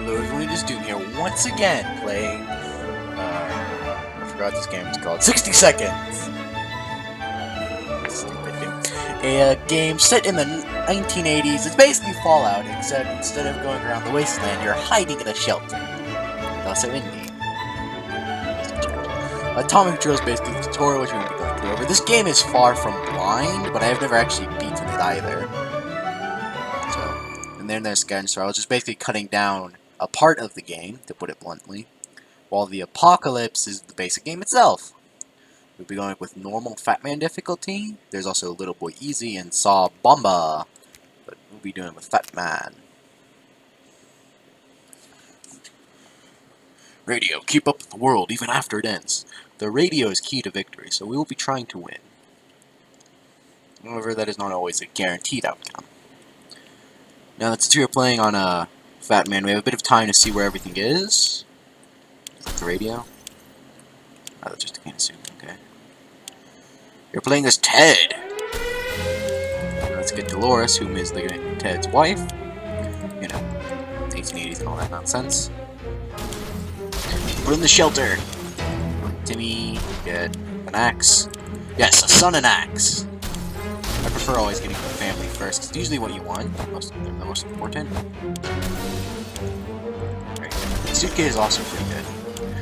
Hello everyone, it is Doom here once again playing, I forgot this game is called, 60 Seconds! Stupid game. A game set in the 1980s, it's basically Fallout, except instead of going around the wasteland, you're hiding in a shelter. It's also indie. Atomic Drill is basically the tutorial which we're going to be going through over. This game is far from blind, but I have never actually beaten it either. And then there's Skyrim, so I was just basically cutting down a part of the game, to put it bluntly, while the Apocalypse is the basic game itself. We'll be going with normal Fat Man difficulty. There's also Little Boy Easy and Saw Bomba, but we'll be doing with Fat Man. Radio, keep up with the world even after it ends. The radio is key to victory, so we will be trying to win. However, that is not always a guaranteed outcome. Now that since we are playing on Fat Man, we have a bit of time to see where everything is. Is that the radio? Oh, that's just a can of soup, okay. You're playing as Ted! Let's get Dolores, whom is Ted's wife. You know, 1880s and all that nonsense. Put in the shelter! Timmy, get an axe. Yes, a son and axe! I prefer always getting the family first, because it's usually what you want, the most important. Right. The suitcase is also pretty good.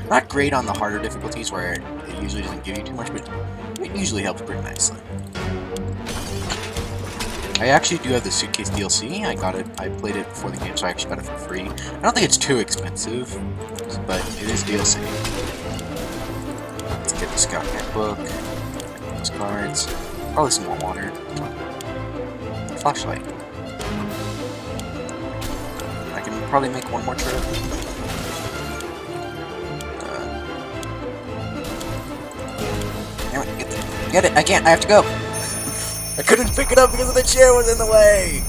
Not great on the harder difficulties, where it usually doesn't give you too much, but it usually helps pretty nicely. I actually do have the suitcase DLC. I got it. I played it before the game, so I actually got it for free. I don't think it's too expensive, but it is DLC. Let's get the Scout Handbook, those cards. Probably some more water. Flashlight. I can probably make one more trip. Damn it, get it! I can't! I have to go! I couldn't pick it up because the chair was in the way!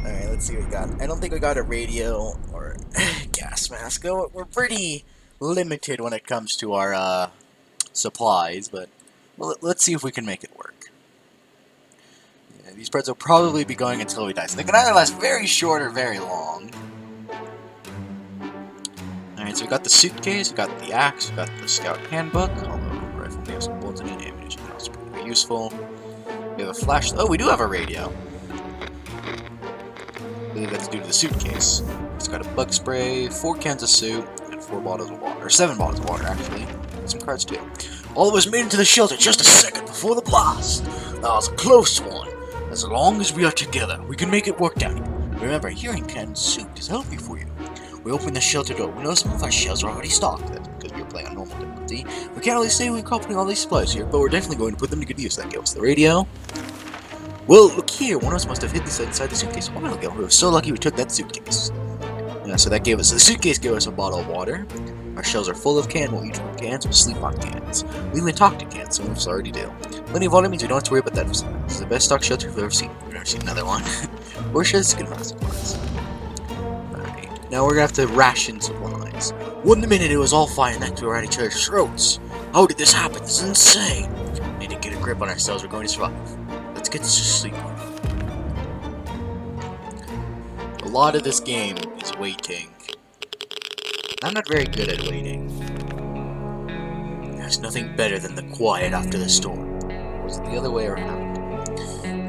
Alright, let's see what we got. I don't think we got a radio or gas mask. We're pretty limited when it comes to our supplies, but well, let's see if we can make it work. Yeah, these parts will probably be going until we die, so they can either last very short or very long. Alright, so we got the suitcase, we got the axe, we got the Scout Handbook, although rifle may have some bullets in it, ammunition can also be useful. We have a flashlight. Oh, we do have a radio. I believe that's due to the suitcase. It's got a bug spray, 4 cans of soup, and 4 bottles of water. Or 7 bottles of water, actually. And some cards, too. All of us made it to the shelter just a second before the blast. That was a close one. As long as we are together, we can make it work down here. Remember, hearing canned soup is healthy for you. We opened the shelter door. We know some of our shells are already stocked. That's because we were playing on normal difficulty. We can't really say we're copying all these supplies here, but we're definitely going to put them to good use. That gave us the radio. Well, look here. One of us must have hid this inside the suitcase a while ago. We were so lucky we took that suitcase. Yeah, so that gave us the suitcase gave us a bottle of water. Our shells are full of cans. We'll eat from cans. We'll sleep on cans. We even talk to cans. Some of us already do. Plenty of water means we don't have to worry about that. This is the best stock shelter we've ever seen. We've never seen another one. We're sure it's a good amount of supplies. Alright, now we're gonna have to ration supplies. One minute it was all fine, next we were at each other's throats. How did this happen? This is insane. We need to get a grip on ourselves. We're going to survive. Let's get to sleep. A lot of this game is waiting. I'm not very good at waiting. There's nothing better than the quiet after the storm. Or is it the other way around?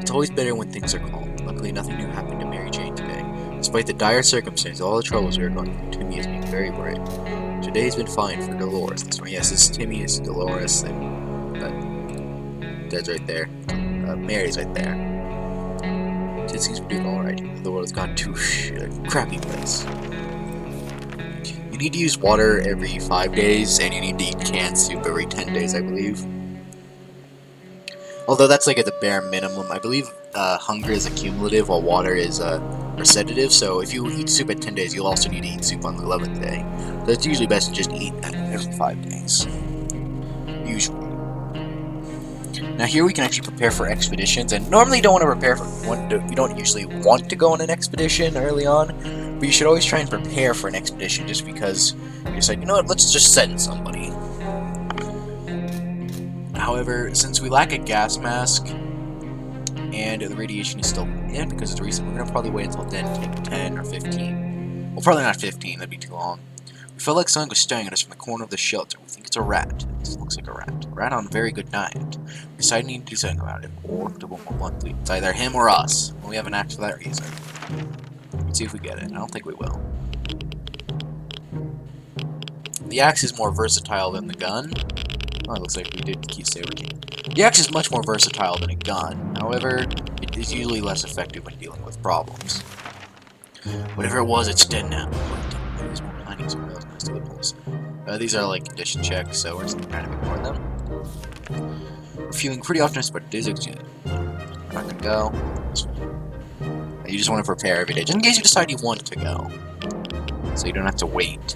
It's always better when things are calm. Luckily, nothing new happened to Mary Jane today. Despite the dire circumstances, all the troubles we are going through, Timmy is being very brave. Today's been fine for Dolores. That's right. Yes, this is Timmy, it's Dolores, and Ted's right there. Mary's right there. Ted seems to be doing alright. The world's gone to a crappy place. You need to use water every 5 days, and you need to eat canned soup every 10 days, I believe. Although that's like at the bare minimum. I believe hunger is accumulative, while water is recitative, so if you eat soup at 10 days, you'll also need to eat soup on the 11th day. So it's usually best to just eat that every 5 days. Usually. Now here we can actually prepare for expeditions, and normally you don't want to prepare for you don't usually want to go on an expedition early on, but you should always try and prepare for an expedition just because you're just like, you know what, let's just send somebody. However, since we lack a gas mask, and the radiation is still in because it's recent, we're going to probably wait until 10 or 15 Well, probably not 15, that'd be too long. We felt like someone was staring at us from the corner of the shelter. We think it's a rat. This looks like a rat. A rat on a very good diet. We decided we need to do something about it, or to one more monthly. It's either him or us. Well, we have an axe for that reason. Let's see if we get it. I don't think we will. The axe is more versatile than the gun. Oh, it looks like we did keep Saber King. The axe is much more versatile than a gun. However, it is usually less effective when dealing with problems. Whatever it was, it's dead now. There's more planning somewhere else next to the pulse. These are like condition checks, so we're just gonna kind of ignore them. We're feeling pretty optimistic, but it is exhausting. We're not gonna go. You just want to prepare every day, just in case you decide you want to go. So you don't have to wait.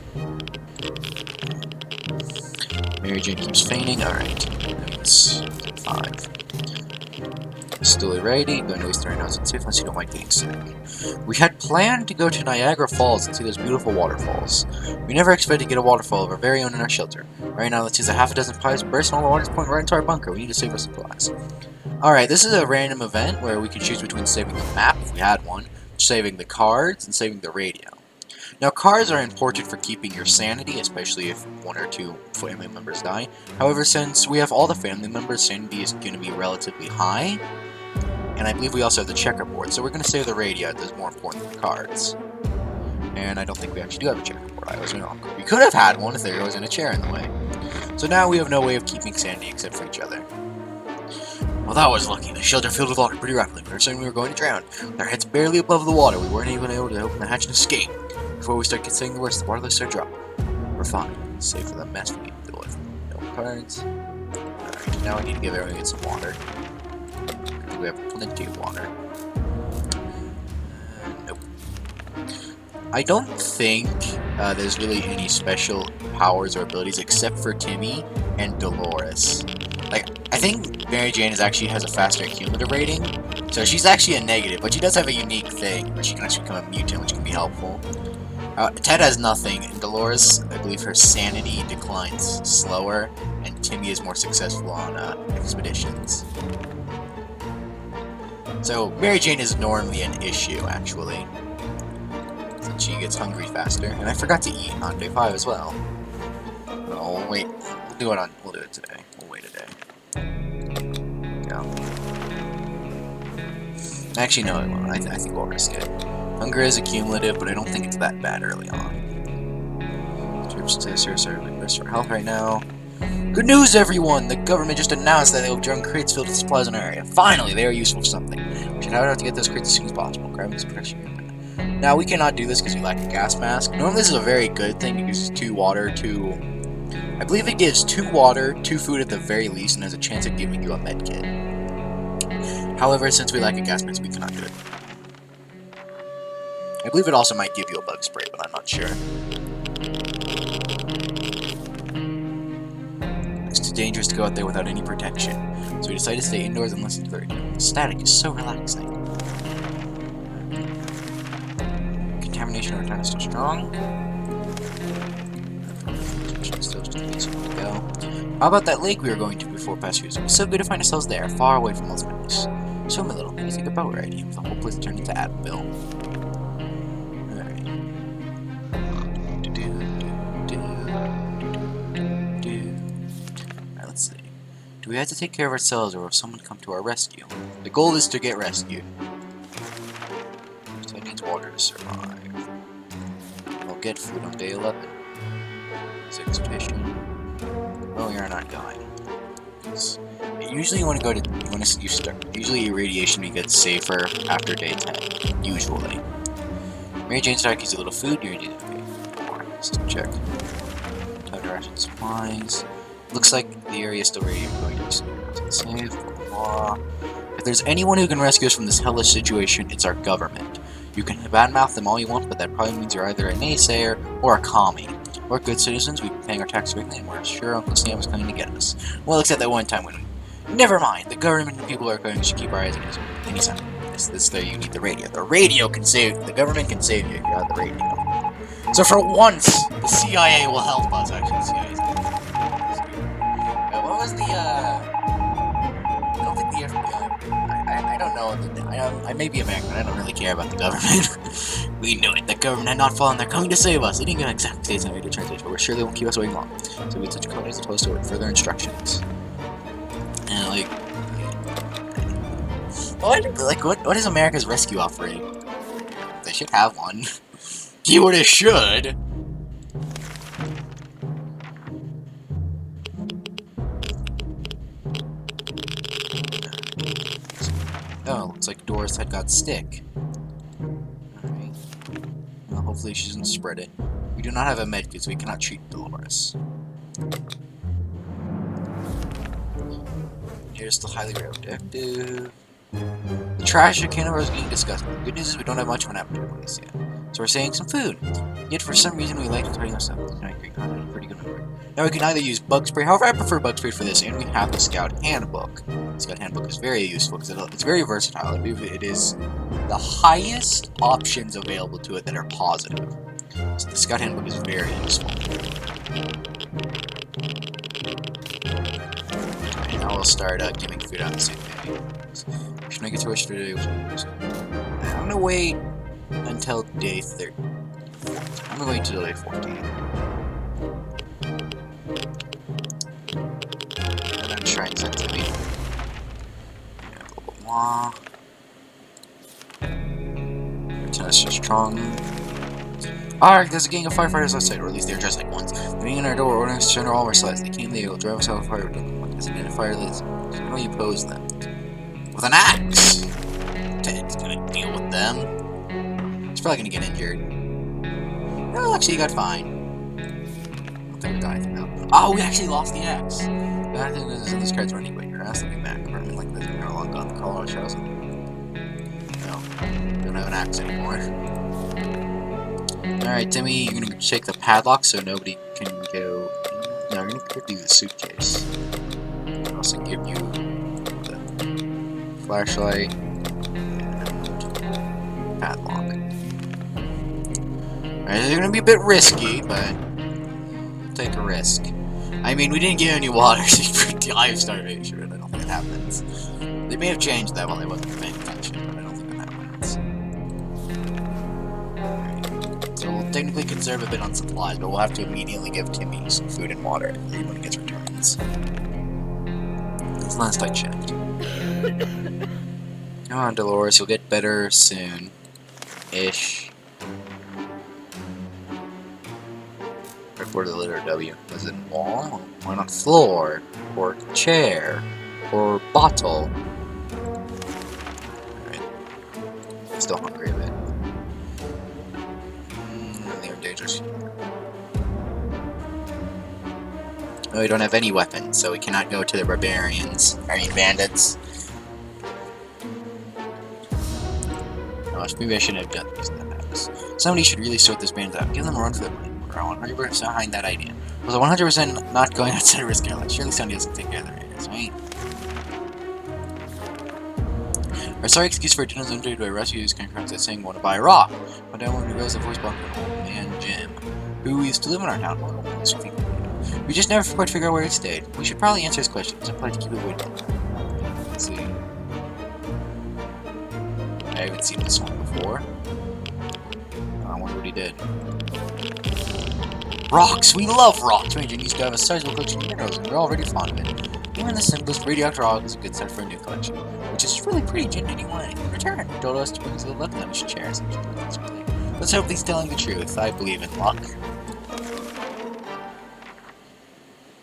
Mary Jane keeps fainting. Alright. It's 5. Still ready. Going to waste 30 notes and safe unless you don't mind getting sick. We had planned to go to Niagara Falls and see those beautiful waterfalls. We never expected to get a waterfall of our very own in our shelter. Right now, let's use a half a dozen pipes, burst all the water's point right into our bunker. We need to save our supplies. Alright, this is a random event where we can choose between saving the map, if we had one, saving the cards, and saving the radio. Now, cards are important for keeping your sanity, especially if 1 or 2 family members die. However, since we have all the family members, sanity is going to be relatively high. And I believe we also have the checkerboard, so we're going to save the radio as more important than cards. And I don't think we actually do have a checkerboard. I was wrong. We could have had one if there wasn't a chair in the way. So now we have no way of keeping sanity except for each other. Well, that was lucky. The shelter filled with water pretty rapidly. We were certain we were going to drown. With our heads barely above the water, we weren't even able to open the hatch and escape. Before we start considering the worst, the water levels start dropping. We're fine. Save for the mess we need to deal with. No cards. Alright, now I need to give everyone some water. I think we have plenty of water. Nope. I don't think there's really any special powers or abilities except for Timmy and Dolores. Like, I think Mary Jane actually has a faster cumulative rating, so she's actually a negative, but she does have a unique thing where she can actually become a mutant, which can be helpful. Ted has nothing, and Dolores, I believe her sanity declines slower, and Timmy is more successful on expeditions. So, Mary Jane is normally an issue, actually. Since she gets hungry faster. And I forgot to eat on day 5 as well. Oh, wait. We'll do it today. We'll wait a day. Yeah. Actually, no, I won't. I think we'll risk it. Hunger is accumulative, but I don't think it's that bad early on. Troops to seriously rest for health right now. Good news, everyone! The government just announced that they will drum crates filled with supplies in our area. Finally, they are useful for something. We should have to get those crates as soon as possible. Grabbing some pressure. Now, we cannot do this because we lack a gas mask. Normally, this is a very good thing. It uses 2 water, 2... I believe it gives 2 water, 2 food at the very least, and has a chance of giving you a med kit. However, since we lack a gas mask, we cannot do it. I believe it also might give you a bug spray, but I'm not sure. It's too dangerous to go out there without any protection, so we decided to stay indoors and listen to the radio. The static is so relaxing. Contamination over time is still strong. Still just a bit to go. How about that lake we were going to before past years? It was so good to find ourselves there, far away from all this madness. Show me a little. Maybe take a boat ride. The whole place turned into Advil. Do we have to take care of ourselves, or will someone come to our rescue? The goal is to get rescued. So it needs water to survive. We'll get food on day 11. It's expedition. Well, we are not going. Usually you want to go to... Usually irradiation gets safer after day 10. Usually. Mary Jane started using a little food. You need to system check. Time to ration supplies. Looks like the area is still ready. I'm going to save. Blah, blah. If there's anyone who can rescue us from this hellish situation, it's our government. You can badmouth them all you want, but that probably means you're either a naysayer or a commie. We're good citizens, we've been paying our taxes regularly, and we're sure Uncle Sam is coming to get us. Well, except that one time when we... Never mind! The government and people are going to keep our eyes on us anytime. This there you need the radio. The radio can save... The government can save you if you have the radio. So for once, the CIA will help us. Actually, the CIA is good. What was the, I don't think the FBI... I don't know. I may be American, but I don't really care about the government. We knew it. The government had not fallen. They're coming to save us. It didn't get exact states on radio translation, but we're sure they won't keep us waiting long. So we took code as opposed to further instructions. And like, what is America's rescue offering? They should have one. You would should. Oh, looks like Doris had got stick. Alright. Well, hopefully she doesn't spread it. We do not have a medkit, so we cannot treat Dolores. Here's the highly radioactive. The trash at Canada is getting disgusting. The good news is we don't have much of an appetite place yet. So we're saving some food. Yet for some reason we like turning ourselves. Pretty good memory. Now we can either use bug spray, however I prefer bug spray for this, and we have the Scout Handbook. The Scout Handbook is very useful because it's very versatile. It is the highest options available to it that are positive. So the Scout Handbook is very useful. Okay, now we'll start giving food out the same day. Should make it to us today. I'm gonna wait until day 30. I'm gonna wait until day 14. And then try and send to me. Blah, blah, blah. Tennis is strong. Alright, there's a gang of firefighters outside, or at least they're dressed like ones. They're being in our door, ordering us to turn all our slides. They came, they will drive us out of fire. As an identifier list. So how do you pose them? With an axe! Ted's gonna deal with them. He's probably gonna get injured. No, actually, he got fine. I don't think we got anything now. Oh, we actually lost the axe! Back in this card's running, but your ass looking back. Running like this, we're no longer on the Colorado Trails. No, we don't have an axe anymore. Alright, Timmy, you're gonna shake the padlock so nobody can go. No, I'm gonna give you the suitcase. I'll also give you the flashlight and padlock. Alright, it's gonna be a bit risky, but we'll take a risk. I mean, we didn't get any water, so you could die of starvation, but I don't think it happens. They may have changed that while I wasn't paying attention, but I don't think that happens. Alright, so we'll technically conserve a bit on supplies, but we'll have to immediately give Timmy some food and water when he gets returns. That's last I checked. Come on, Dolores, you'll get better soon. Ish. Report to the letter W. Was it wall? Or on floor? Or chair? Or bottle? Alright. Still hungry a bit. They're dangerous. Oh, we don't have any weapons, so we cannot go to the barbarians. I mean, bandits. Oh, maybe I shouldn't have done this in that house. Somebody should really sort this band out. Give them a run for their money. We're 100% behind that idea. Was I 100% not going outside of risk airlines? Surely somebody doesn't take care of the raiders, right? Our sorry excuse for dinner's undoing by rescues concurrence at saying want to buy a rock. But I want to realize the voice box from old man Jim, who used to live in our town. We just never quite figure out where it stayed. We should probably answer his questions and probably keep it waiting. Let's see. I haven't seen this one before. I wonder what he did. Rocks! We love rocks! Ranger used to have a sizable collection of minerals, and we're already fond of it. Even the simplest radioactive rock is a good start for a new collection, which is really pretty genuine. In return, he told us to bring us a luck that we should share. Let's hope he's telling the truth. I believe in luck.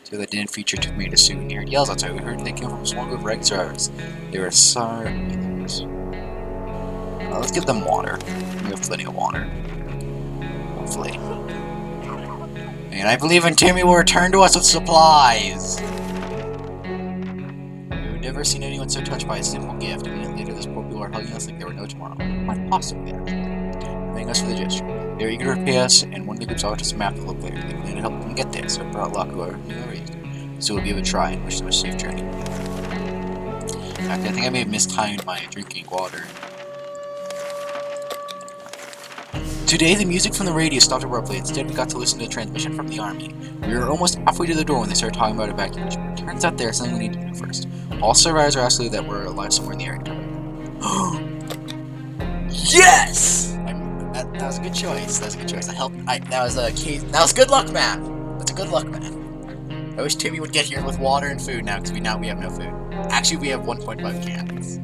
So that didn't feature took me to souvenir. Yells outside. We heard they came from a small group of reg drivers. They were sorry. Let's give them water. We have plenty of water. Hopefully. And I believe in Timmy will return to us with supplies! We've never seen anyone so touched by a simple gift. A minute later, this poor people are hugging us like there were no tomorrow. Quite possibly, actually. Thanking us for the gesture. They were eager to repay us, and one of the groups offered us a map to look later. They planned to help them get there, so it brought luck whoever knew where he is. So we'll give it a try and wish them a safe journey. In fact, I think I may have mistimed my drinking water. Today, the music from the radio stopped abruptly. Instead, we got to listen to a transmission from the army. We were almost halfway to the door when they started talking about evacuation. It turns out there's something we need to do first. All survivors are asked that we're alive somewhere in the area. Yes! That was a good choice. That was a good choice. That was a case. That was good luck, man. That's a good luck, man. I wish Timmy would get here with water and food now, because we have no food. Actually, we have 1.5 cans.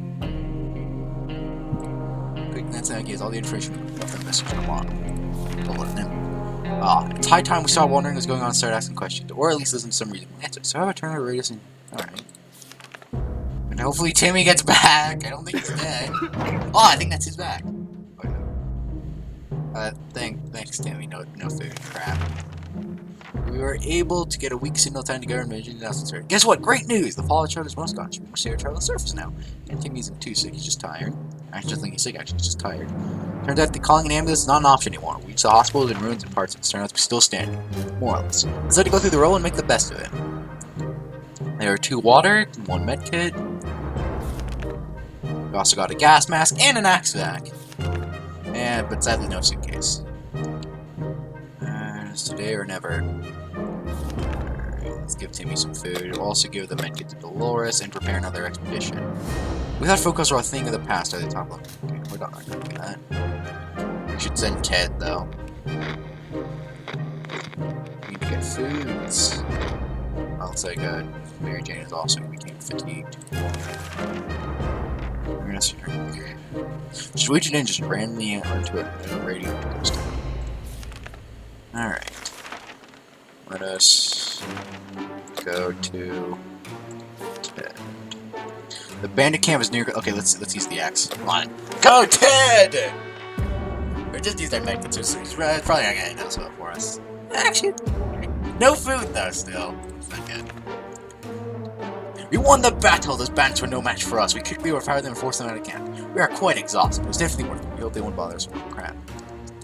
Quick, that's how he gives all the information of the message on the bottom. Don't let him. It's high time we start wondering what's going on and start asking questions, or at least listen to some reasonable answers. So how about turn our radius and... Alright. And hopefully Timmy gets back. I don't think he's dead. Oh, I think that's his back. Thanks, Timmy. No food. Crap. We were able to get a weak signal time to go and measure the announcement. Guess what? Great news! The fallout chart is most gone. We're safe to travel the surface now. And Timmy isn't too sick. He's just tired. I just think he's sick. Actually, he's just tired. Turns out the calling an ambulance is not an option anymore. We reached the hospital in ruins and parts of it turned out to be still standing. More or less. Decided to go through the role and make the best of it. There are 2 water, 1 med kit. We also got a gas mask and an axe vac. But sadly no suitcase. It's today or never. Alright, let's give Timmy some food. We'll also give the medkit to Dolores and prepare another expedition. We thought focus were a thing of the past at the top level. Okay, we're not gonna do that. We should send Ted though. We need to get foods. Oh, looks like Mary Jane is also became fatigued. Should we just randomly enter into a radio post? Alright. Let us go to Ted. The bandit camp is near. Okay, let's use the axe. Come on. Go, Ted! Or just use that medkit, so he's probably not gonna know so for us. Actually, no food though, still. It's not good. We won the battle! Those bandits were no match for us. We kicked the overpowered them and forced them out of camp. We are quite exhausted. It was definitely worth it. We hope they won't bother us with crap.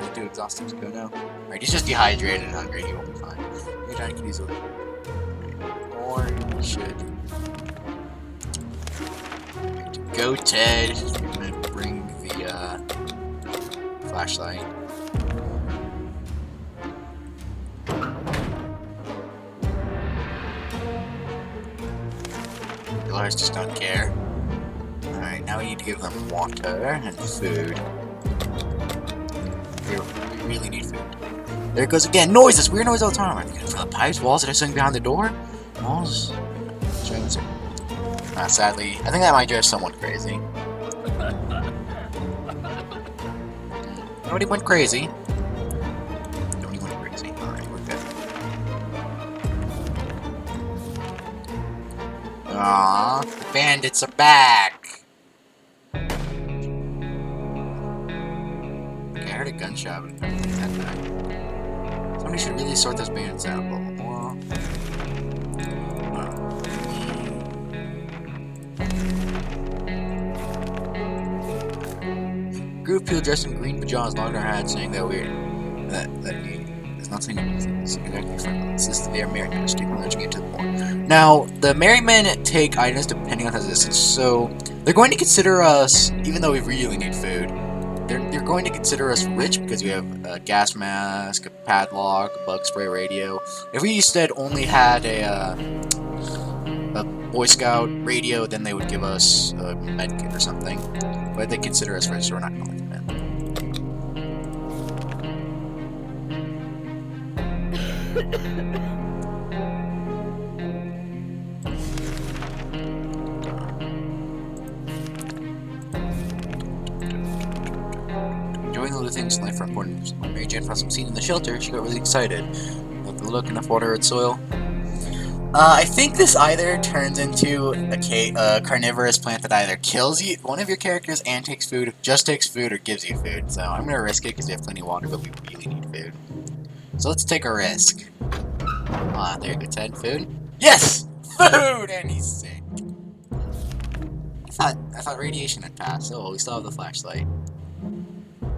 Is it too exhausted to go now? Alright, he's just dehydrated and hungry. He won't be fine. Maybe I can easily. Or we should. Go, Ted. We're gonna bring the flashlight. Dolores just don't care. Alright, now we need to give them water and food. We really need food. There it goes again. Noises! Weird noise all the time. Are they going for the pipes? Walls? Did I something behind the door? Walls? Sadly, I think that might drive someone crazy. Nobody went crazy. Nobody went crazy. Alright, we're good. Aww, the bandits are back! Okay, I heard a gunshot, but I don't think that died. Somebody should really sort those bandits out a little more. Group of people dressed in green pajamas nodding their heads, saying that there's nothing exactly friendly. This is their merry men sticking their to the point. Now, the merry men take items depending on how distance, so they're going to consider us, even though we really need food, they're going to consider us rich because we have a gas mask, a padlock, a bug spray radio. If we instead only had a Boy Scout radio, then they would give us a medkit or something. But they consider us rich, so we're not going to let them Enjoying the little things in life are important. When Mary Jane found some seed in the shelter, she got really excited. With the look, enough water and soil. I think this either turns into a carnivorous plant that either kills one of your characters and takes food, just takes food, or gives you food. So I'm gonna risk it because we have plenty of water, but we really need food. So let's take a risk. There you go, Ted. Food? Yes! Food! And he's sick. I thought radiation had passed. Oh, we still have the flashlight.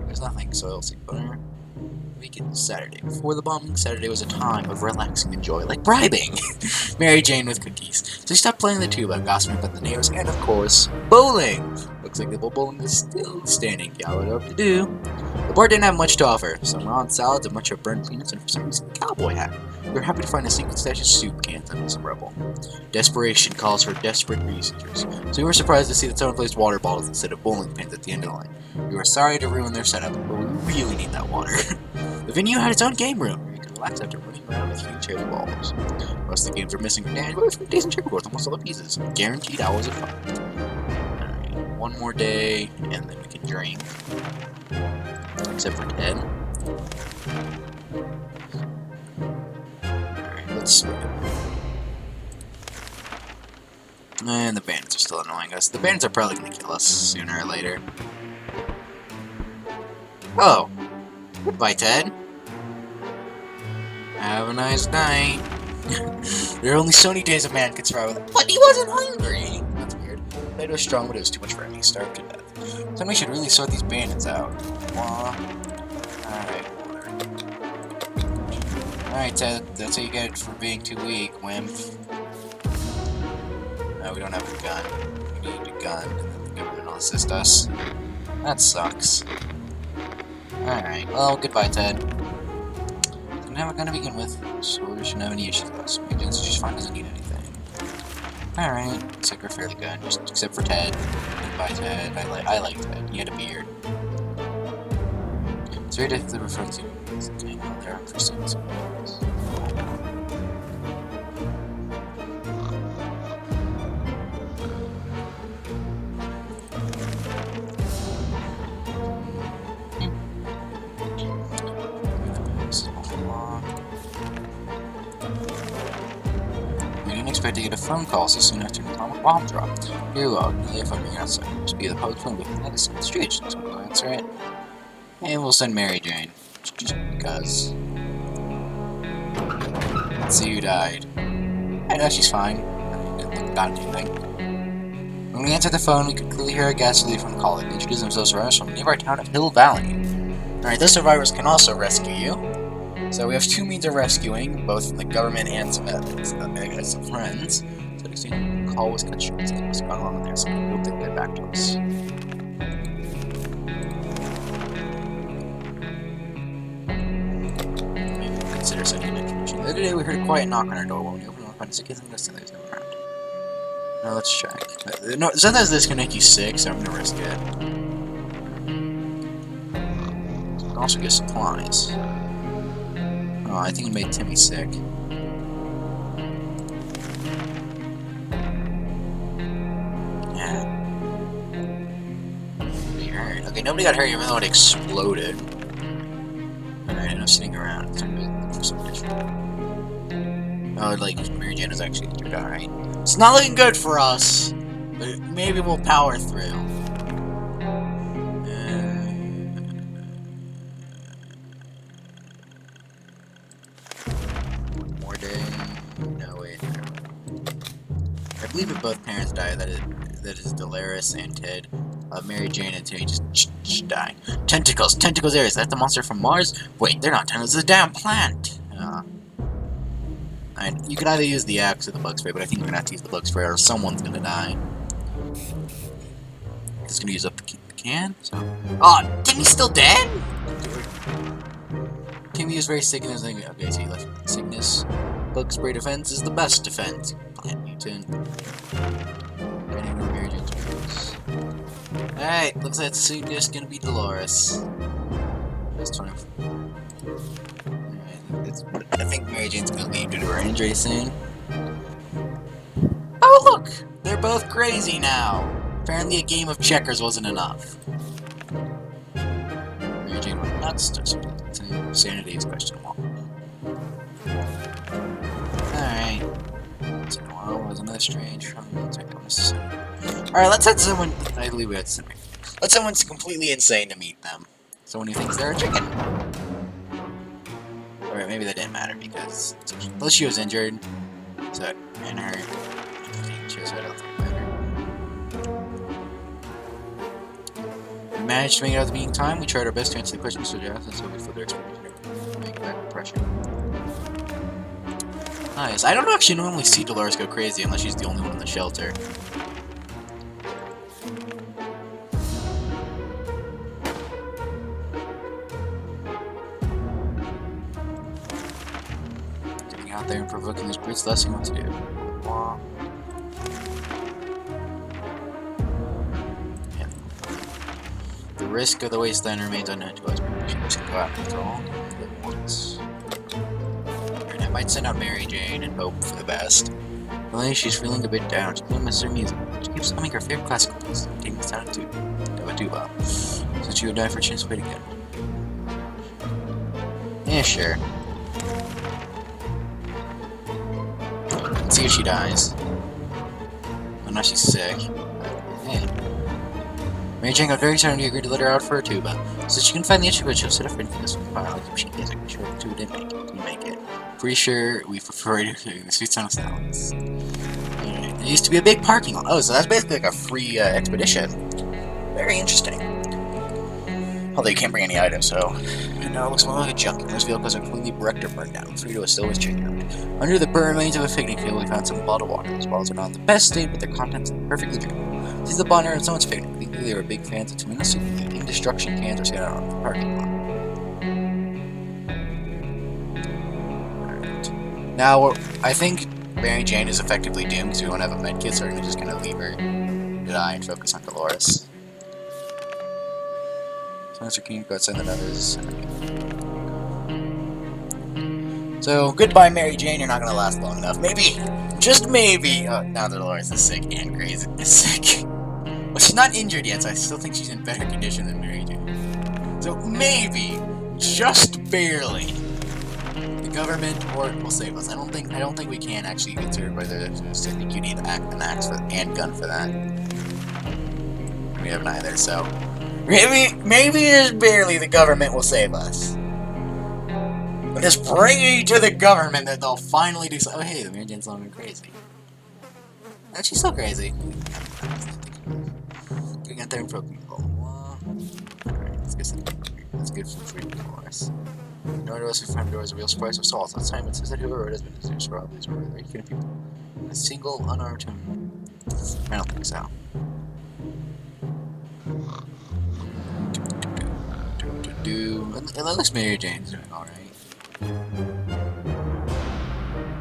There's nothing, so I'll see butter. Weekend Saturday. Before the bombing, Saturday was a time of relaxing and joy, like bribing Mary Jane with cookies. So she stopped playing the tuba, gossiping about the neighbors, and of course, bowling. Looks like the bowling is still standing. Yeah, what up to do? The bar didn't have much to offer. Some raw salads, a bunch of burnt peanuts, and for some reason, a cowboy hat. We were happy to find a single stash of soup cans and some Rebel. Desperation calls for desperate researchers, so we were surprised to see that someone placed water bottles instead of bowling pins at the end of the line. We were sorry to ruin their setup, but we really need that water. The venue had its own game room, where you could relax after running around with huge hairy balls. Most of the games were missing or damaged, but we found decent checkerboards, almost all the pieces. Guaranteed hours of fun. Alright, one more day, and then we can drink. Except for Ted. Alright, let's swing it. And the bandits are still annoying us. The bandits are probably gonna kill us sooner or later. Oh! Goodbye, Ted. Have a nice night. There are only so many days a man can survive with it. But he wasn't hungry! That's weird. Ted was strong, but it was too much for him. He starved to death. Somebody should really sort these bandits out. Alright, Alright, Ted. That's how you get it for being too weak, wimp. No, we don't have a gun. We need a gun, and then the government will assist us. That sucks. Alright, well, goodbye, Ted. Didn't have a gun to begin with, so we shouldn't have any issues with us. Agents just fine, doesn't need anything. Alright, looks like we're fairly good, just except for Ted. Goodbye, Ted. I like Ted. He had a beard. It's very difficult to refer to. Okay, well, there are for some. To get a phone call so soon after an atomic bomb drop. Here we are, nearly 5 minutes outside. Must be the public phone booth next to the street. Someone will answer it. And we'll send Mary Jane. Just because. Let's see who died. I know she's fine. I didn't look about anything. When we answered the phone, we could clearly hear a gas relief from calling. They introduced themselves to us from the nearby town of Hill Valley. Alright, those survivors can also rescue you. So we have two means of rescuing, both from the government and some friends. So the call was cut short. Something must have gone wrong there, so we hope they'll get back to us. Maybe we'll consider sending an information. The other day we heard a quiet knock on our door. When we opened it, we found a kid and there's no one around. Now let's check. No, sometimes this can make you sick, so I'm gonna risk it. You can also get supplies. Oh, I think it made Timmy sick. Yeah. Nobody hurt. Okay, nobody got hurt even though it exploded. Alright, enough sitting around. It's time to look for some issue. Oh, like, Mary Jane is actually injured. Alright. It's not looking good for us, but maybe we'll power through. I believe if both parents die, that is Dolores and Ted. Mary Jane and Timmy just die. Tentacles! Tentacles there! Is that the monster from Mars? Wait, they're not tentacles, it's a damn plant! You can either use the axe or the bug spray, but I think we're gonna have to use the bug spray or someone's gonna die. It's gonna use up the can, so... Oh, Timmy's still dead?! Timmy is very sick and there's nothing... Okay, so he left with sickness. Bug spray defense is the best defense. Plant mutant. Alright, looks like it's soon just gonna be Dolores. That's 24. Alright, I think Mary Jane's gonna leave due to her injury soon. Oh look! They're both crazy now! Apparently a game of checkers wasn't enough. Mary Jane went nuts. Sanity is questionable. Alright. Well, was another strange from the Alright, let's send someone. I believe we had something. Let's send someone completely insane to meet them. Someone who thinks they're a chicken. Alright, maybe that didn't matter because. Unless she was injured. So, and her. She was, I don't think better. We managed to make it out of the meeting time. We tried our best to answer the questions Mr. Jackson, so we further experience make that impression. Nice. I don't actually normally see Dolores go crazy unless she's the only one in the shelter. out there and provoking those brutes, less you want to do. Blah. Yeah. The risk of the wasteland remains unknown to us. Maybe we should just go out and control it once. And I might send out Mary Jane and hope for the best. Only she's feeling a bit down. She's playing Mr. Music. She keeps humming her favorite classical piece, taking this down to Duba. So she would die for a chance to wait again. Yeah, sure. Let's see if she dies. Oh, now she's sick. Hey. Mary Jane got very excited when you agreed to let her out for a tuba. So she can find the issue, but she'll set up for anything this week. Like if she is, I'm sure the tuba didn't make it. Didn't make it. Pretty sure we prefer to do the sweet sound of salads. There used to be a big parking lot. Oh, so that's basically like a free expedition. Very interesting. Although you can't bring any items, so... And now it looks more like a junkyard. Most vehicles are completely wrecked or burned down. Frito is still with checking out. Under the burnt remains of a picnic field, we found some bottled water. Those bottles are not in the best state, but their contents are perfectly drinkable. This is the bonfire at someone's picnic. I think they were big fans of tomato soup. The indestruction cans are scattered on the parking lot. Alright. Now, I think Mary Jane is effectively doomed because we won't have a medkit, so we're going to just kind of leave her to die and focus on Dolores. Mr. King got sent the others. So, goodbye, Mary Jane. You're not gonna last long enough. Maybe, just maybe. Oh, now that Dolores is sick and crazy is sick. Well, she's not injured yet, so I still think she's in better condition than Mary Jane. So maybe, just barely, the government will save us. I don't think we can actually get through by the. I think you need an axe and gun for that. We have neither, so. Maybe just barely the government will save us. But just pray to the government that they'll finally do something. Oh, hey, the Mary Jane's not even crazy. No, she's still crazy. Getting out there and broken. Alright, let's get some. That's good for free, of course. No one else who found doors a real surprise of salt. Last time it says that whoever wrote has been accused of robberies or very few people. A single unarmed human. I don't think so. It looks Mary Jane's doing alright.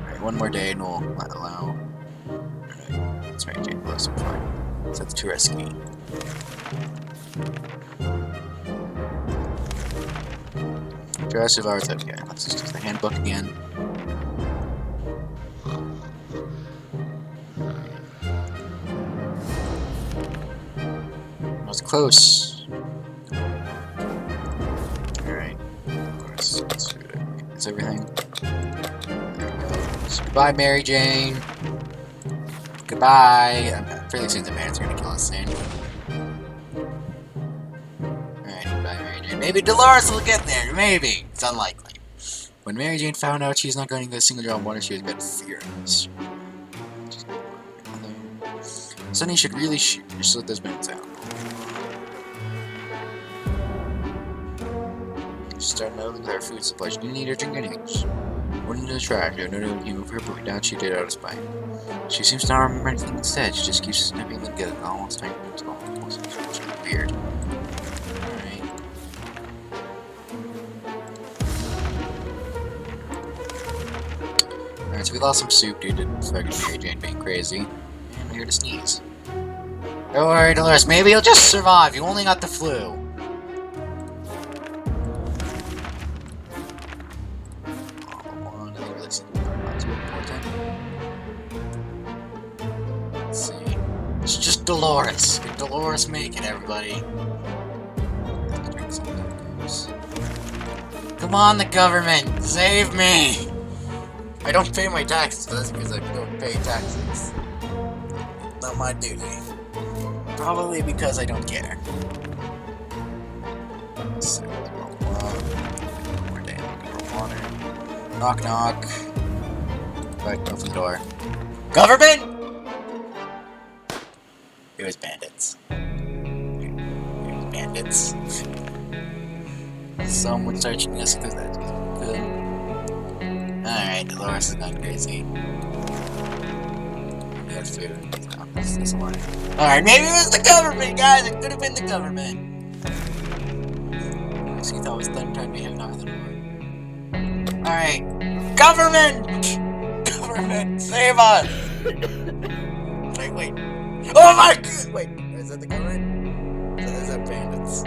Alright, one more day and we'll allow. Alright, it's Mary Jane close, I'm fine. So that's too risky. Jurassic Hours, okay, let's just use the handbook again. That was close. That's everything. There we go. So goodbye, Mary Jane. Goodbye. I'm fairly certain the man's gonna kill us soon. Alright, goodbye, Mary Jane. Maybe Dolores will get there. Maybe. It's unlikely. When Mary Jane found out she's not going to get a single drop of water, she was a bit furious. Sonny should really just let those minutes out. Starting to look at our food supply. She didn't eat or drink anything. She went into the trash. No, he moved her book down. She did out of spite. She seems to not remember anything instead. She just keeps snipping them together. Almost time to go. It's really weird. Alright. Alright, so we lost some soup due to fucking Mary Jane being crazy. And we're here to sneeze. Don't worry, Dolores. Maybe you'll just survive. You only got the flu. It's just Dolores. Can Dolores make it, everybody? Come on, the government! Save me! I don't pay my taxes, but that's because I don't pay taxes. Not my duty. Probably because I don't care. More damn, looking for water. Knock, knock. Right, open the door. Government! It was bandits. It was bandits. Someone searching us because that's good. Alright, Dolores is not crazy. We got food. No, that's a lie. Alright, maybe it was the government, guys! It could have been the government. I see, thought it was done trying to behave now than more. Alright. Government! government, save us! Wait. Oh my god! Wait, is that the government? Is that bandits?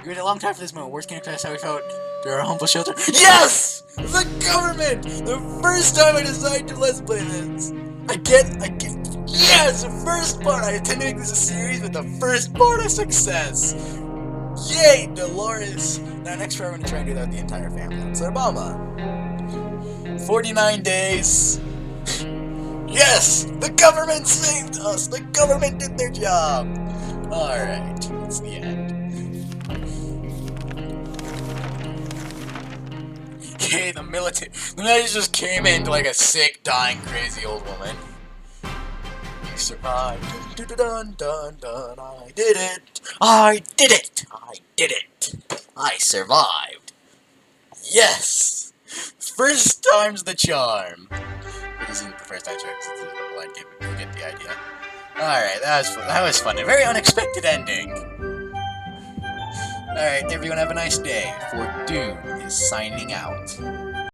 We waited a long time for this moment. Worst can express how we felt during our humble shelter. Yes! The government! The first time I decided to let's play this. I get. Yes! The first part! I intend to make this a series with the first part of success! Yay, Dolores! Now next part I'm gonna try and do that with the entire family. It's Obama. 49 days. Yes! The government saved us! The government did their job! Alright, it's the end. Okay, the military just came in like a sick, dying, crazy old woman. You survived. Dun dun dun dun. I did it. I did it. I did it. I survived. Yes. First time's the charm. It isn't the first time, because it's a blind game. You get the idea. Alright, that was fun. A very unexpected ending. Alright, everyone have a nice day. For Doom is signing out.